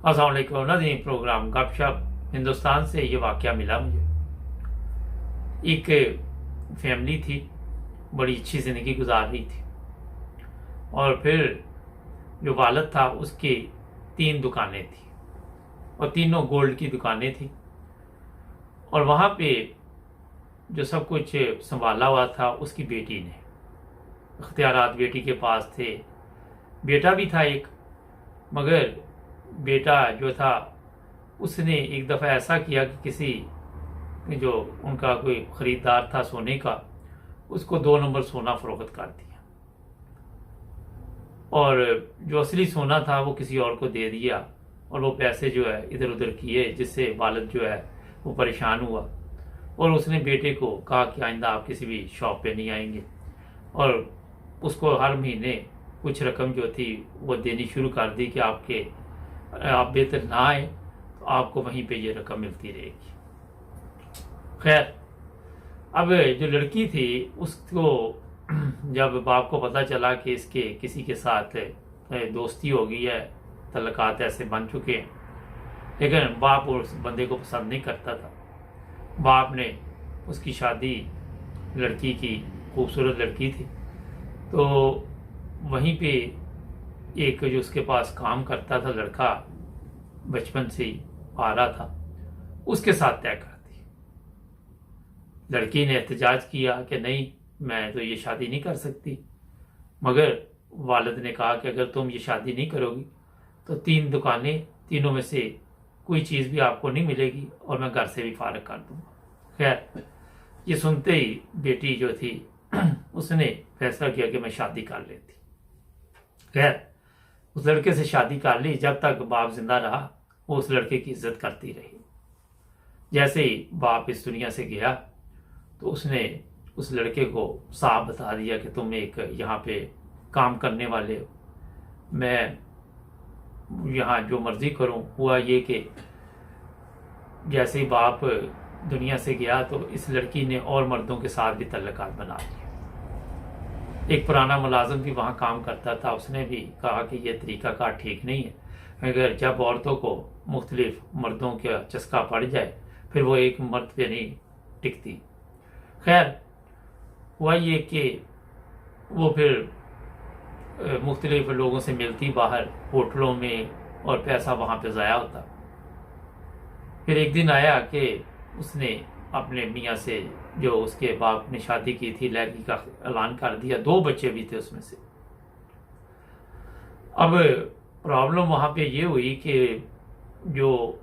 अस्सलाम वालेकुम नाज़रीन, प्रोग्राम गपशप हिंदुस्तान से ये वाक़या मिला मुझे। एक फैमिली थी, बड़ी अच्छी ज़िंदगी गुजार रही थी और फिर जो वालिद था उसकी 3 दुकानें थी और तीनों गोल्ड की दुकानें थी और वहाँ पे जो सब कुछ संभाला हुआ था उसकी बेटी ने। इख्तियारात बेटी के पास थे, बेटा भी था एक, मगर बेटा जो था उसने एक दफ़ा ऐसा किया कि किसी जो उनका कोई ख़रीदार था सोने का, उसको 2 नंबर सोना फ़रोख्त कर दिया और जो असली सोना था वो किसी और को दे दिया और वो पैसे जो है इधर उधर किए, जिससे वालिद जो है वो परेशान हुआ और उसने बेटे को कहा कि आइंदा आप किसी भी शॉप पे नहीं आएंगे और उसको हर महीने कुछ रकम जो थी वो देनी शुरू कर दी कि आप बेहतर ना आए तो आपको वहीं पे ये रकम मिलती रहेगी। खैर, अब जो लड़की थी उसको जब बाप को पता चला कि इसके किसी के साथ दोस्ती हो गई है, तल्लुकात ऐसे बन चुके हैं, लेकिन बाप उस बंदे को पसंद नहीं करता था। बाप ने उसकी शादी, लड़की की, खूबसूरत लड़की थी, तो वहीं पे एक जो उसके पास काम करता था लड़का, बचपन से ही आ रहा था, उसके साथ तय कर दी। लड़की ने एहतजाज किया कि नहीं, मैं तो ये शादी नहीं कर सकती, मगर वालिद ने कहा कि अगर तुम ये शादी नहीं करोगी तो 3 दुकानें, तीनों में से कोई चीज़ भी आपको नहीं मिलेगी और मैं घर से भी फारग कर दूंगा। खैर, ये सुनते ही बेटी जो थी उसने फैसला किया कि मैं शादी कर लेती। खैर, उस लड़के से शादी कर ली। जब तक बाप जिंदा रहा वो उस लड़के की इज्जत करती रही। जैसे ही बाप इस दुनिया से गया तो उसने उस लड़के को साफ बता दिया कि तुम एक यहाँ पे काम करने वाले हो, मैं यहाँ जो मर्जी करूँ। हुआ ये कि जैसे ही बाप दुनिया से गया तो इस लड़की ने और मर्दों के साथ भी तल्लुकात बना लिए। एक पुराना मुलाजिम भी वहाँ काम करता था, उसने भी कहा कि यह तरीक़ाकार ठीक नहीं है, अगर जब औरतों को मुख्तलिफ मर्दों का चस्का पड़ जाए फिर वो एक मर्द पे नहीं टिकती। खैर, हुआ ये कि वो फिर मुख्तलिफ लोगों से मिलती बाहर होटलों में और पैसा वहाँ पे ज़ाया होता। फिर एक दिन आया कि उसने अपने मियाँ से, जो उसके बाप ने शादी की थी, लड़की का ऐलान कर दिया। 2 बच्चे भी थे उसमें से। अब प्रॉब्लम वहाँ पे ये हुई कि जो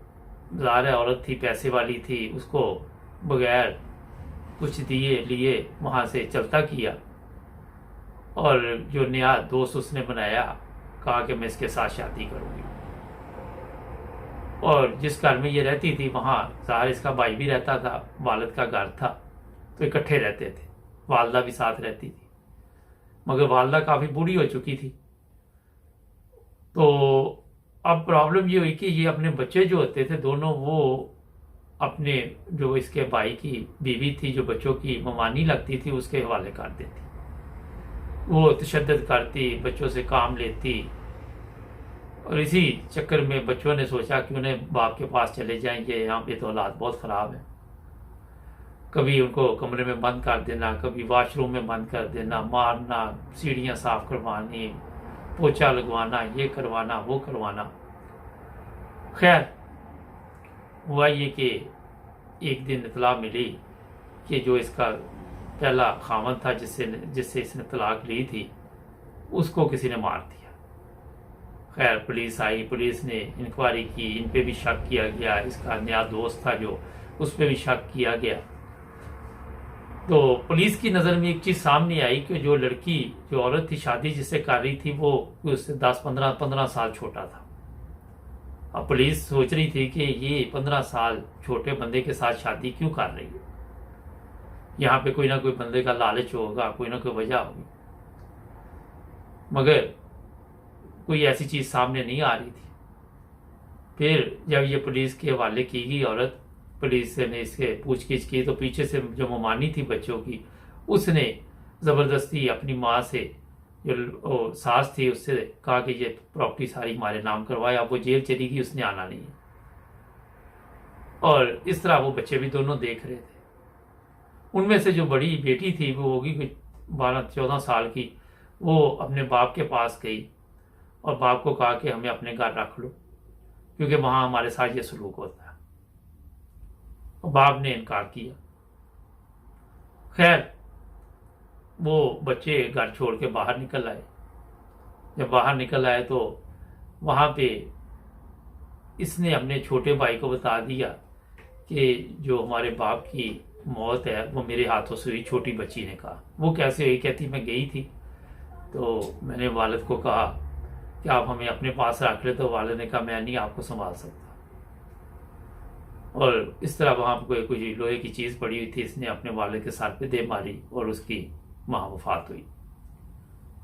ज़ाहिर औरत थी, पैसे वाली थी, उसको बगैर कुछ दिए लिए वहाँ से चलता किया और जो नया दोस्त उसने बनाया, कहा कि मैं इसके साथ शादी करूँगी। और जिस घर में ये रहती थी वहाँ ज़ाहिर इसका भाई भी रहता था, वालिद का घर था, तो इकट्ठे रहते थे। वालदा भी साथ रहती थी, मगर वालदा काफ़ी बूढ़ी हो चुकी थी। तो अब प्रॉब्लम ये हुई कि ये अपने बच्चे जो होते थे दोनों, वो अपने जो इसके भाई की बीवी थी, जो बच्चों की ममानी लगती थी, उसके हवाले कर देती। वो तशद्दुद करती, बच्चों से काम लेती और इसी चक्कर में बच्चों ने सोचा कि उन्हें बाप के पास चले जाएंगे, यहाँ पे तो हालात बहुत ख़राब है। कभी उनको कमरे में बंद कर देना, कभी वॉशरूम में बंद कर देना, मारना, सीढ़ियाँ साफ करवानी, पोछा लगवाना, ये करवाना, वो करवाना। खैर, हुआ ये कि एक दिन इतला मिली कि जो इसका पहला खामन था, जिससे इसने तलाक ली थी, उसको किसी ने मार दिया। खैर, पुलिस आई, पुलिस ने इंक्वायरी की, इन पे भी शक किया गया। इसका नया दोस्त था जो, उस पर भी शक किया गया। तो पुलिस की नज़र में एक चीज़ सामने आई कि जो लड़की, जो औरत थी शादी जिससे कर रही थी, वो उससे 10-15 साल छोटा था। अब पुलिस सोच रही थी कि ये 15 साल छोटे बंदे के साथ शादी क्यों कर रही है। यहाँ पे कोई ना कोई बंदे का लालच होगा, कोई ना कोई वजह होगी, मगर कोई ऐसी चीज़ सामने नहीं आ रही थी। फिर जब ये पुलिस के हवाले की गई औरत, पुलिस ने इसके पूछगिछ की तो पीछे से जो ममानी थी बच्चों की, उसने ज़बरदस्ती अपनी माँ से जो वो सास थी उससे कहा कि ये प्रॉपर्टी सारी हमारे नाम करवाए, अब वो जेल चली गई, उसने आना नहीं है। और इस तरह वो बच्चे भी दोनों देख रहे थे। उनमें से जो बड़ी बेटी थी वो होगी कोई 12-14 साल की, वो अपने बाप के पास गई और बाप को कहा कि हमें अपने घर रख लो, क्योंकि वहां हमारे साथ ये सलूक होता है। और बाप ने इनकार किया। खैर वो बच्चे घर छोड़ के बाहर निकल आए। जब बाहर निकल आए तो वहां पे इसने अपने छोटे भाई को बता दिया कि जो हमारे बाप की मौत है वो मेरे हाथों से हुई। छोटी बच्ची ने कहा। वो कैसे हुई? कहती मैं गई थी तो मैंने वालिद को कहा कि आप हमें अपने पास रख ले, तो वालिद ने कहा मैं नहीं आपको संभाल सकता। और इस तरह वहां पर कुछ लोहे की चीज पड़ी हुई थी, इसने अपने वालिद के सर पे दे मारी और उसकी वहां वफात हुई,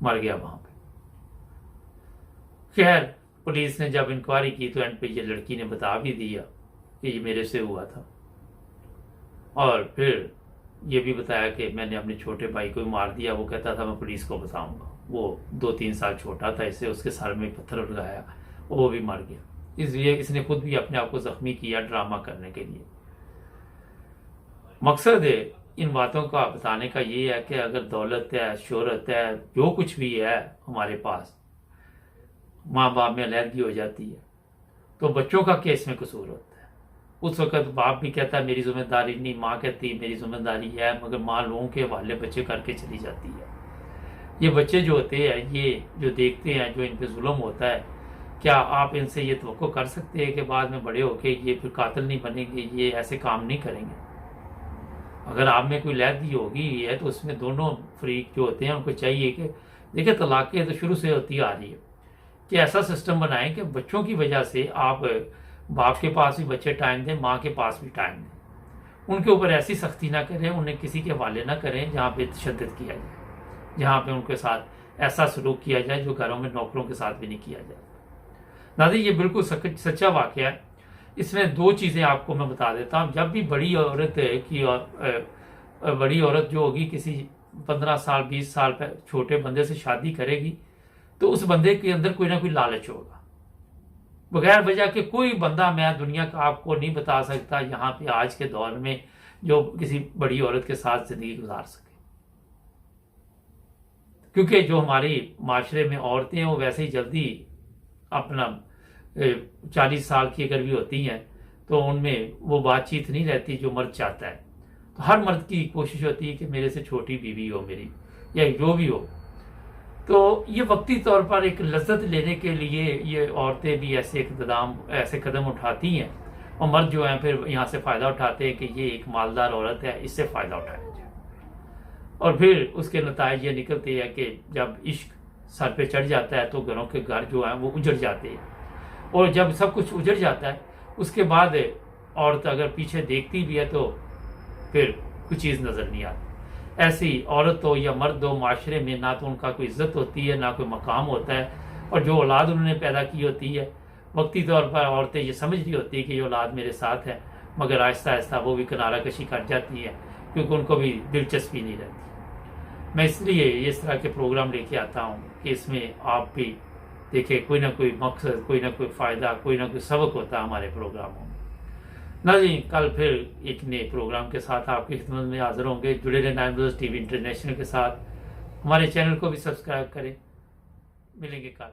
मर गया वहां पे। खैर पुलिस ने जब इंक्वायरी की तो एंड पे ये लड़की ने बता भी दिया कि ये मेरे से हुआ था। और फिर ये भी बताया कि मैंने अपने छोटे भाई को मार दिया। वो कहता था मैं पुलिस को बताऊंगा। वो 2-3 साल छोटा था, इससे उसके सर में पत्थर लगाया, वो भी मर गया। इसलिए इसने खुद भी अपने आप को जख्मी किया ड्रामा करने के लिए। मकसद है इन बातों का बताने का ये है कि अगर दौलत है, शोहरत है, जो कुछ भी है हमारे पास, माँ बाप में अलहदगी हो जाती है तो बच्चों का केस में कसूर होता है। उस वक्त बाप भी कहता है मेरी जिम्मेदारी नहीं, माँ कहती है मेरी जिम्मेदारी है, मगर माँ लोगों के हवाले बच्चे करके चली जाती है। ये बच्चे जो होते हैं, ये जो देखते हैं जो इन पे जुल्म होता है, क्या आप इनसे ये तवक्को कर सकते हैं कि बाद में बड़े होके ये फिर कातिल नहीं बनेंगे, ये ऐसे काम नहीं करेंगे? अगर आप में कोई लहदगी होगी है तो उसमें दोनों फरीक जो होते हैं उनको चाहिए कि देखिए तलाक़ें तो शुरू से होती आ रही है कि ऐसा सिस्टम बनाएं कि बच्चों की वजह से आप बाप के पास भी बच्चे टाइम दें, माँ के पास भी टाइम दें। उनके ऊपर ऐसी सख्ती ना करें, उन्हें किसी के हवाले ना करें जहाँ पे तशद्दुद किया जाए, जहाँ पे उनके साथ ऐसा सलूक किया जाए जो घरों में नौकरों के साथ भी नहीं किया जाए। नाज़रीन ये बिल्कुल सच्चा वाक़या है। इसमें 2 चीज़ें आपको मैं बता देता हूँ। जब भी बड़ी औरत की बड़ी औरत जो होगी किसी 15 साल 20 साल छोटे बंदे से शादी करेगी तो उस बंदे के अंदर कोई ना कोई लालच होगा। बगैर वजह के कोई बंदा मैं दुनिया का आपको नहीं बता सकता यहाँ पे आज के दौर में जो किसी बड़ी औरत के साथ जिंदगी गुजार सके, क्योंकि जो हमारी माशरे में औरतें हैं वो वैसे ही जल्दी अपना 40 साल की अगर भी होती हैं तो उनमें वो बातचीत नहीं रहती जो मर्द चाहता है। तो हर मर्द की कोशिश होती है कि मेरे से छोटी बीवी हो मेरी, या जो भी हो। तो ये वक्ती तौर पर एक लज्जत लेने के लिए ये औरतें भी ऐसे कदम उठाती हैं और मर्द जो हैं फिर यहाँ से फ़ायदा उठाते हैं कि ये एक मालदार औरत है, इससे फ़ायदा उठाया जाए। और फिर उसके नताइज ये निकलते हैं कि जब इश्क सर पे चढ़ जाता है तो घरों के घर जो हैं वो उजड़ जाते हैं। और जब सब कुछ उजड़ जाता है उसके बाद औरत अगर पीछे देखती भी है तो फिर कुछ चीज़ नज़र नहीं आती। ऐसी औरत हो या मर्द हो, माशरे में ना तो उनका कोई इज्जत होती है ना कोई मकाम होता है। और जो औलाद उन्होंने पैदा की होती है, वक्ती तौर पर औरतें ये समझ रही होती है कि ये औलाद मेरे साथ है, मगर आहिस्ता आहिस्ता वो भी किनारा कशी कर जाती है क्योंकि उनको भी दिलचस्पी नहीं रहती। मैं इसलिए इस तरह के प्रोग्राम लेके आता हूँ कि इसमें आप भी देखें कोई ना कोई मकसद, कोई ना कोई फ़ायदा, कोई ना कोई सबक होता है हमारे प्रोग्रामों में। नाज़रीन कल फिर एक नए प्रोग्राम के साथ आपकी खिदमत में हाजिर होंगे। जुड़े रहें 9 न्यूज़ टीवी इंटरनेशनल के साथ। हमारे चैनल को भी सब्सक्राइब करें। मिलेंगे कल।